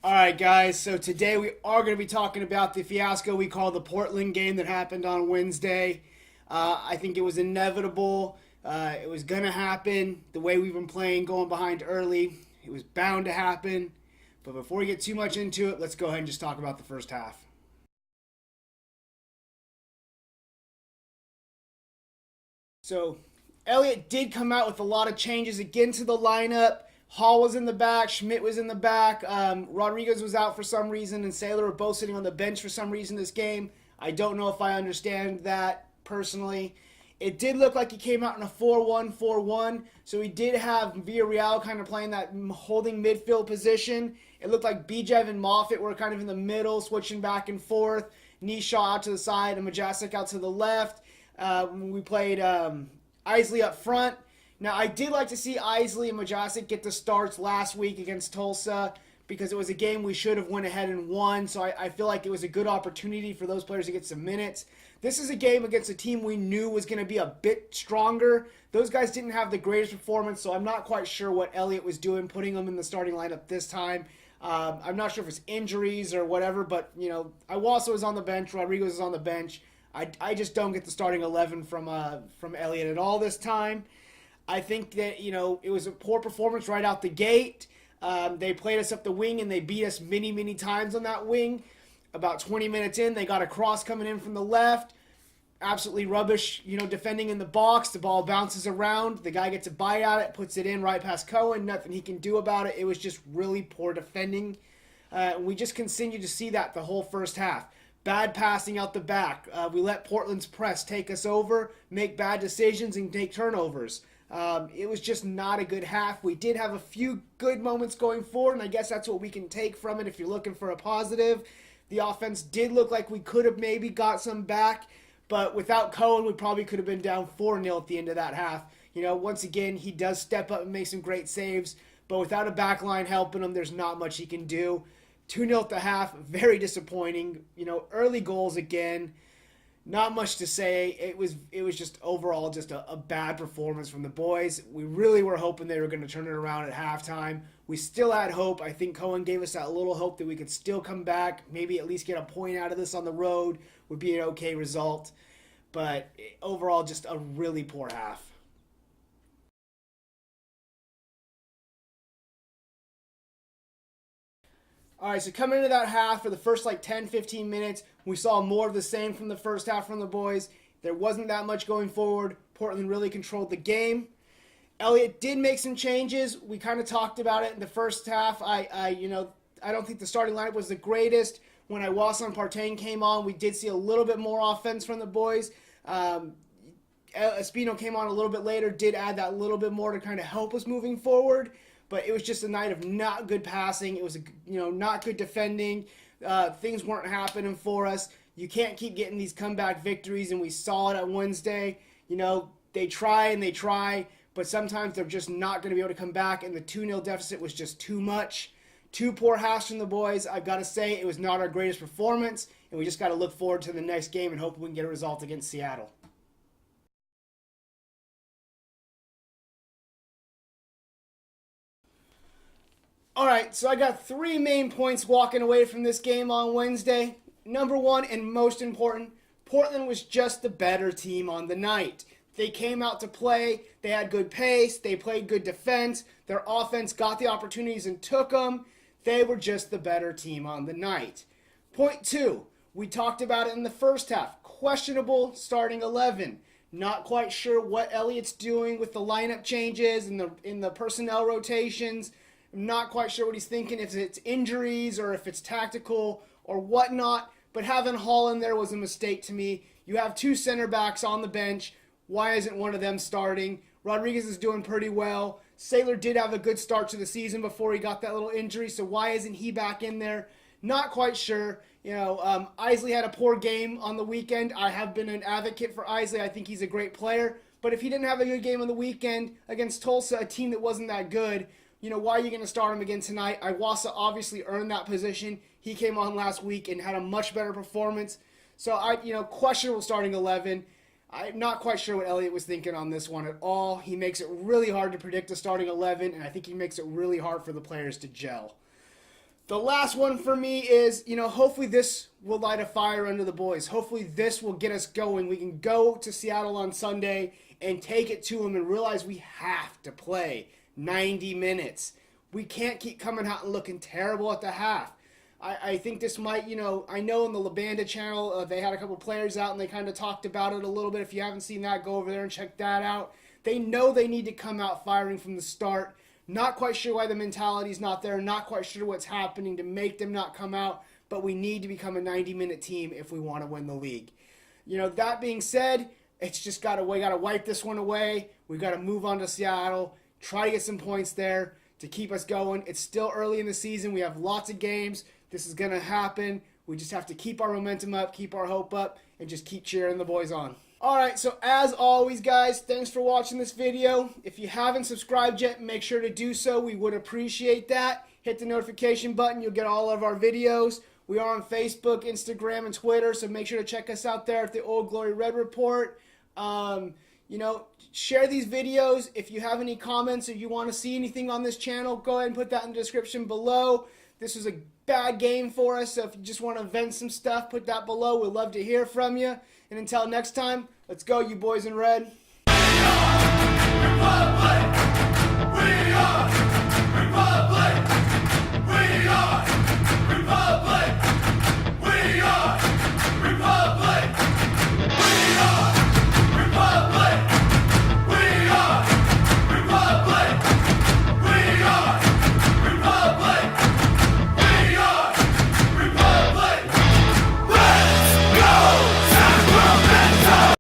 All right, guys. So today we are going to be talking about the fiasco we call the Portland game that happened on Wednesday. I think it was inevitable. It was going to happen. The way we've been playing, going behind early, it was bound to happen. But before we get too much into it, let's go ahead and just talk about the first half. So Elliott did come out with a lot of changes again to the lineup. Hall was in the back, Schmidt was in the back, Rodriguez was out for some reason, and Saylor were both sitting on the bench for some reason this game. I don't know if I understand that personally. It did look like he came out in a 4-1-4-1, so he did have Villarreal kind of playing that holding midfield position. It looked like Bijev and Moffitt were kind of in the middle, switching back and forth. Nishaw out to the side and Majasic out to the left. We played Isley up front. Now, I did like to see Isley and Majasic get the starts last week against Tulsa because it was a game we should have went ahead and won, so I feel like it was a good opportunity for those players to get some minutes. This is a game against a team we knew was going to be a bit stronger. Those guys didn't have the greatest performance, so I'm not quite sure what Elliott was doing putting them in the starting lineup this time. I'm not sure if it's injuries or whatever, but, Iwasa was on the bench, Rodriguez was on the bench. I just don't get the starting 11 from Elliott at all this time. I think that, it was a poor performance right out the gate. They played us up the wing, and they beat us many, many times on that wing. About 20 minutes in, they got a cross coming in from the left. Absolutely rubbish, defending in the box. The ball bounces around. The guy gets a bite at it, puts it in right past Cohen. Nothing he can do about it. It was just really poor defending. We just continued to see that the whole first half. Bad passing out the back. We let Portland's press take us over, make bad decisions, and take turnovers. It was just not a good half. We did have a few good moments going forward, and I guess that's what we can take from it if you're looking for a positive. The offense did look like we could have maybe got some back, but without Cohen, we probably could have been down 4-0 at the end of that half. Once again, he does step up and make some great saves, but without a back line helping him, there's not much he can do. 2-0 at the half, very disappointing. Early goals again. Not much to say. It was just overall just a bad performance from the boys. We really were hoping they were going to turn it around at halftime. We still had hope. I think Cohen gave us that little hope that we could still come back, maybe at least get a point out of this on the road would be an okay result. But overall, just a really poor half. All right, so coming into that half, for the first 10, 15 minutes, we saw more of the same from the first half from the boys. There wasn't that much going forward. Portland really controlled the game. Elliott did make some changes. We kind of talked about it in the first half. I don't think the starting lineup was the greatest. When Iwasa and Partain came on, we did see a little bit more offense from the boys. Espino came on a little bit later, did add that little bit more to kind of help us moving forward. But it was just a night of not good passing. It was, not good defending. Things weren't happening for us. You can't keep getting these comeback victories, and we saw it on Wednesday. They try and they try, but sometimes they're just not going to be able to come back, and the 2-0 deficit was just too much. Two poor halves from the boys. I've got to say, it was not our greatest performance, and we just got to look forward to the next game and hope we can get a result against Seattle. All right, so I got three main points walking away from this game on Wednesday. Number one, and most important, Portland was just the better team on the night. They came out to play. They had good pace. They played good defense. Their offense got the opportunities and took them. They were just the better team on the night. Point two, we talked about it in the first half. Questionable starting 11. Not quite sure what Elliott's doing with the lineup changes and in the personnel rotations. I'm not quite sure what he's thinking, if it's injuries or if it's tactical or whatnot. But having Hall in there was a mistake to me. You have two center backs on the bench. Why isn't one of them starting? Rodriguez is doing pretty well. Saylor did have a good start to the season before he got that little injury, so why isn't he back in there? Not quite sure. Isley had a poor game on the weekend. I have been an advocate for Isley. I think he's a great player. But if he didn't have a good game on the weekend against Tulsa, a team that wasn't that good, why are you going to start him again tonight? Iwasa obviously earned that position. He came on last week and had a much better performance. So, questionable starting 11. I'm not quite sure what Elliott was thinking on this one at all. He makes it really hard to predict a starting 11, and I think he makes it really hard for the players to gel. The last one for me is, hopefully this will light a fire under the boys. Hopefully this will get us going. We can go to Seattle on Sunday and take it to them and realize we have to play 90 minutes. We can't keep coming out and looking terrible at the half. I think this might, I know on the Banda channel they had a couple players out and they kind of talked about it a little bit. If you haven't seen that, go over there and check that out. They know they need to come out firing from the start. Not quite sure why the mentality's not there. Not quite sure what's happening to make them not come out. But we need to become a 90-minute team if we want to win the league. That being said, it's just we got to wipe this one away. We got to move on to Seattle. Try to get some points there to keep us going. It's still early in the season. We have lots of games. This is going to happen. We just have to keep our momentum up, keep our hope up, and just keep cheering the boys on. Alright, so as always, guys, thanks for watching this video. If you haven't subscribed yet, make sure to do so. We would appreciate that. Hit the notification button. You'll get all of our videos. We are on Facebook, Instagram, and Twitter, so make sure to check us out there at the Old Glory Red Report. Share these videos. If you have any comments or you want to see anything on this channel, go ahead and put that in the description below. This was a bad game for us, so if you just want to vent some stuff, put that below. We'd love to hear from you. And until next time, let's go, you boys in red. Republic!